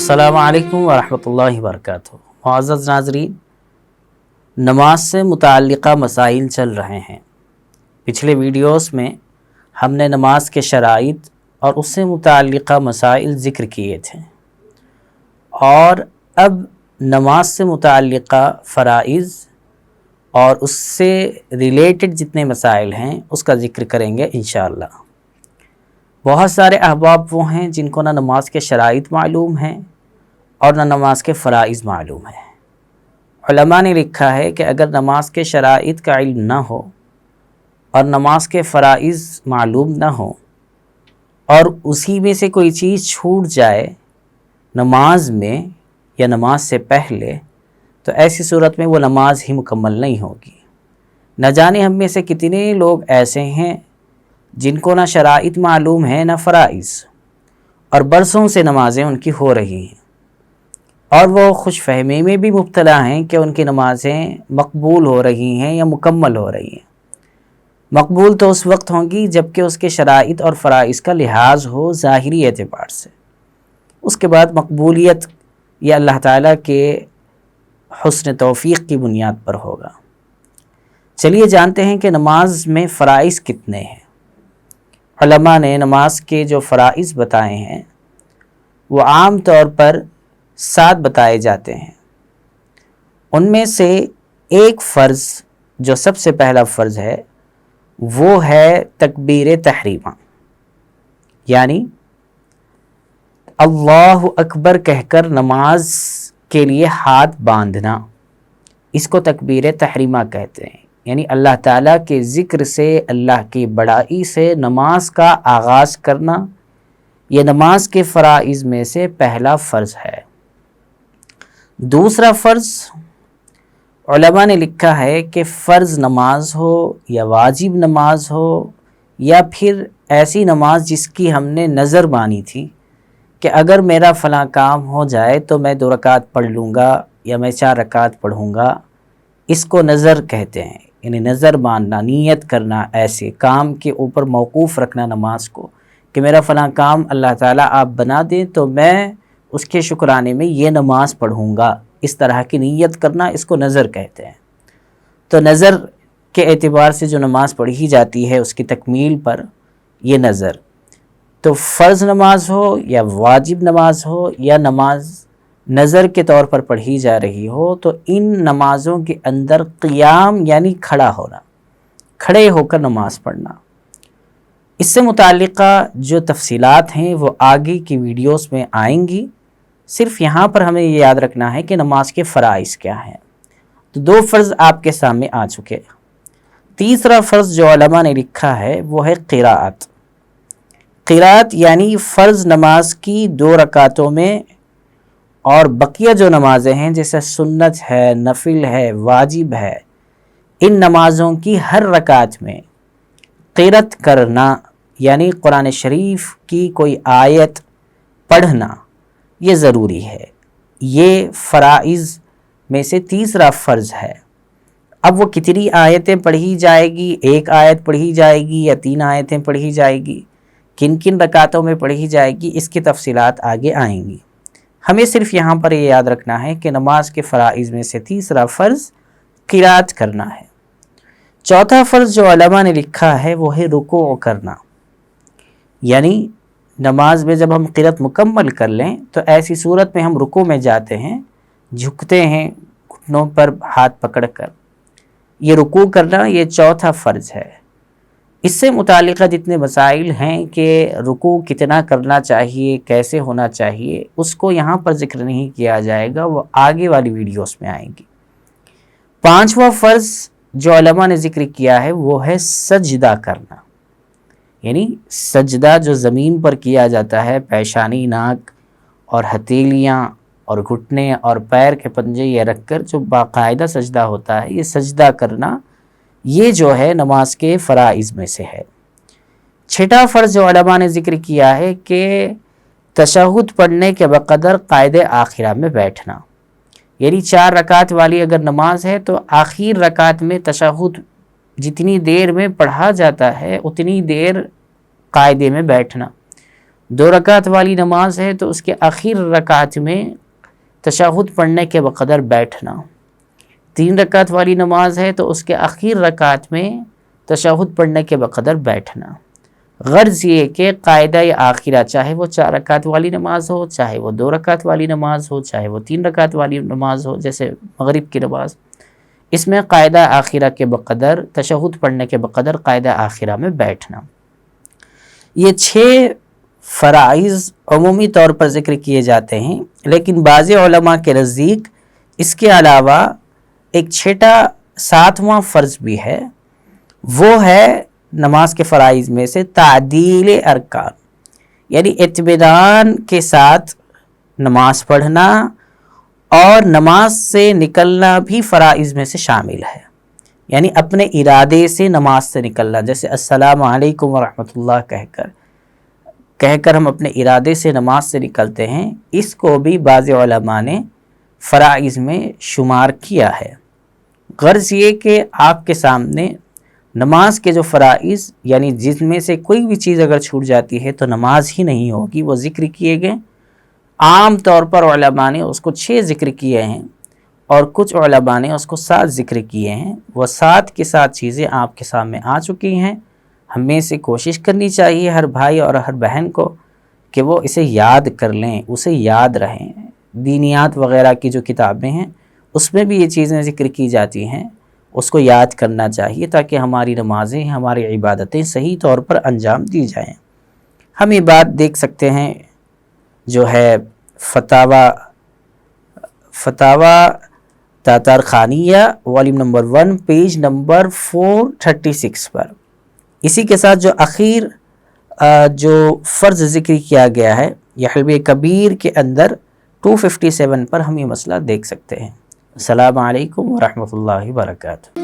السلام علیکم ورحمۃ اللہ وبرکاتہ۔ معزز ناظرین، نماز سے متعلقہ مسائل چل رہے ہیں۔ پچھلے ویڈیوز میں ہم نے نماز کے شرائط اور اس سے متعلقہ مسائل ذکر کیے تھے، اور اب نماز سے متعلقہ فرائض اور اس سے ریلیٹڈ جتنے مسائل ہیں اس کا ذکر کریں گے انشاءاللہ۔ بہت سارے احباب وہ ہیں جن کو نہ نماز کے شرائط معلوم ہیں اور نہ نماز کے فرائض معلوم ہیں۔ علماء نے لکھا ہے کہ اگر نماز کے شرائط کا علم نہ ہو اور نماز کے فرائض معلوم نہ ہو اور اسی میں سے کوئی چیز چھوٹ جائے نماز میں یا نماز سے پہلے، تو ایسی صورت میں وہ نماز ہی مکمل نہیں ہوگی۔ نہ جانے ہم میں سے کتنے لوگ ایسے ہیں جن کو نہ شرائط معلوم ہے نہ فرائض، اور برسوں سے نمازیں ان کی ہو رہی ہیں، اور وہ خوش فہمی میں بھی مبتلا ہیں کہ ان کی نمازیں مقبول ہو رہی ہیں یا مکمل ہو رہی ہیں۔ مقبول تو اس وقت ہوں گی جب کہ اس کے شرائط اور فرائض کا لحاظ ہو ظاہری اعتبار سے، اس کے بعد مقبولیت یہ اللہ تعالیٰ کے حسن توفیق کی بنیاد پر ہوگا۔ چلیے جانتے ہیں کہ نماز میں فرائض کتنے ہیں۔ علماء نے نماز کے جو فرائض بتائے ہیں وہ عام طور پر 7 بتائے جاتے ہیں۔ ان میں سے ایک فرض جو سب سے پہلا فرض ہے وہ ہے تکبیر تحریمہ، یعنی اللہ اکبر کہہ کر نماز کے لیے ہاتھ باندھنا، اس کو تکبیر تحریمہ کہتے ہیں۔ یعنی اللہ تعالیٰ کے ذکر سے، اللہ کی بڑائی سے نماز کا آغاز کرنا، یہ نماز کے فرائض میں سے پہلا فرض ہے۔ دوسرا فرض علماء نے لکھا ہے کہ فرض نماز ہو یا واجب نماز ہو یا پھر ایسی نماز جس کی ہم نے نظر مانی تھی کہ اگر میرا فلاں کام ہو جائے تو میں 2 رکعت پڑھ لوں گا یا میں 4 رکعت پڑھوں گا، اس کو نظر کہتے ہیں۔ یعنی نظر ماننا، نیت کرنا، ایسے کام کے اوپر موقوف رکھنا نماز کو کہ میرا فلاں کام اللہ تعالیٰ آپ بنا دیں تو میں اس کے شکرانے میں یہ نماز پڑھوں گا، اس طرح کی نیت کرنا، اس کو نظر کہتے ہیں۔ تو نظر کے اعتبار سے جو نماز پڑھی جاتی ہے اس کی تکمیل پر، یہ نظر تو فرض نماز ہو یا واجب نماز ہو یا نماز نظر کے طور پر پڑھی جا رہی ہو، تو ان نمازوں کے اندر قیام یعنی کھڑا ہونا، کھڑے ہو کر نماز پڑھنا، اس سے متعلقہ جو تفصیلات ہیں وہ آگے کی ویڈیوز میں آئیں گی۔ صرف یہاں پر ہمیں یہ یاد رکھنا ہے کہ نماز کے فرائض کیا ہیں۔ تو 2 فرض آپ کے سامنے آ چکے۔ تیسرا فرض جو علماء نے لکھا ہے وہ ہے قراءت۔ قراءت یعنی فرض نماز کی 2 رکعتوں میں اور بقیہ جو نمازیں ہیں جیسے سنت ہے، نفل ہے، واجب ہے، ان نمازوں کی ہر رکعت میں قرأت کرنا، یعنی قرآن شریف کی کوئی آیت پڑھنا، یہ ضروری ہے۔ یہ فرائض میں سے تیسرا فرض ہے۔ اب وہ کتنی آیتیں پڑھی جائے گی، 1 آیت پڑھی جائے گی یا 3 آیتیں پڑھی جائے گی، کن کن رکعتوں میں پڑھی جائے گی، اس کی تفصیلات آگے آئیں گی۔ ہمیں صرف یہاں پر یہ یاد رکھنا ہے کہ نماز کے فرائض میں سے تیسرا فرض قرأت کرنا ہے۔ چوتھا فرض جو علماء نے لکھا ہے وہ ہے رکوع کرنا، یعنی نماز میں جب ہم قرأت مکمل کر لیں تو ایسی صورت میں ہم رکوع میں جاتے ہیں، جھکتے ہیں گھٹنوں پر ہاتھ پکڑ کر، یہ رکوع کرنا یہ چوتھا فرض ہے۔ اس سے متعلقہ جتنے مسائل ہیں کہ رکوع کتنا کرنا چاہیے، کیسے ہونا چاہیے، اس کو یہاں پر ذکر نہیں کیا جائے گا، وہ آگے والی ویڈیوز میں آئیں گی۔ 5واں فرض جو علماء نے ذکر کیا ہے وہ ہے سجدہ کرنا، یعنی سجدہ جو زمین پر کیا جاتا ہے، پیشانی، ناک اور ہتھیلیاں اور گھٹنے اور پیر کے پنجے یہ رکھ کر جو باقاعدہ سجدہ ہوتا ہے، یہ سجدہ کرنا یہ جو ہے نماز کے فرائض میں سے ہے۔ 6واں فرض جو علماء نے ذکر کیا ہے کہ تشہد پڑھنے کے بقدر قائد آخرہ میں بیٹھنا، یعنی 4 رکعت والی اگر نماز ہے تو آخر رکعت میں تشہد جتنی دیر میں پڑھا جاتا ہے اتنی دیر قاعدے میں بیٹھنا، 2 رکعت والی نماز ہے تو اس کے آخر رکعت میں تشہد پڑھنے کے بقدر بیٹھنا، 3 رکعت والی نماز ہے تو اس کے آخر رکعت میں تشہد پڑھنے کے بقدر بیٹھنا۔ غرض یہ کہ قاعدہ آخرہ چاہے وہ 4 رکعت والی نماز ہو، چاہے وہ 2 رکعت والی نماز ہو، چاہے وہ 3 رکعت والی نماز ہو، جیسے مغرب کی نماز، اس میں قاعدہ آخرہ کے بقدر تشہد پڑھنے کے بقدر قاعدہ آخرہ میں بیٹھنا۔ یہ 6 فرائض عمومی طور پر ذکر کیے جاتے ہیں، لیکن بعض علماء کے نزدیک اس کے علاوہ ایک چھٹا 7واں فرض بھی ہے، وہ ہے نماز کے فرائض میں سے تعدیل ارکان، یعنی اطمینان کے ساتھ نماز پڑھنا اور نماز سے نکلنا بھی فرائض میں سے شامل ہے، یعنی اپنے ارادے سے نماز سے نکلنا، جیسے السلام علیکم ورحمۃ اللہ کہہ کر ہم اپنے ارادے سے نماز سے نکلتے ہیں، اس کو بھی بعض علماء نے فرائض میں شمار کیا ہے۔ غرض یہ کہ آپ کے سامنے نماز کے جو فرائض، یعنی جس میں سے کوئی بھی چیز اگر چھوٹ جاتی ہے تو نماز ہی نہیں ہوگی، وہ ذکر کیے گئے۔ عام طور پر علماء نے اس کو 6 ذکر کیے ہیں اور کچھ علماء نے اس کو 7 ذکر کیے ہیں۔ وہ 7 کے 7 چیزیں آپ کے سامنے آ چکی ہیں۔ ہمیں سے کوشش کرنی چاہیے ہر بھائی اور ہر بہن کو کہ وہ اسے یاد کر لیں، اسے یاد رہیں۔ دینیات وغیرہ کی جو کتابیں ہیں اس میں بھی یہ چیزیں ذکر کی جاتی ہیں، اس کو یاد کرنا چاہیے تاکہ ہماری نمازیں، ہماری عبادتیں صحیح طور پر انجام دی جائیں۔ ہم یہ بات دیکھ سکتے ہیں جو ہے فتاوا تاتار خانیہ والیوم نمبر 1 پیج نمبر 436 پر۔ اسی کے ساتھ جو اخیر جو فرض ذکر کیا گیا ہے یہ حلبِ کبیر کے اندر 257 پر ہم یہ مسئلہ دیکھ سکتے ہیں۔ السلام علیکم ورحمۃ اللہ وبرکاتہ۔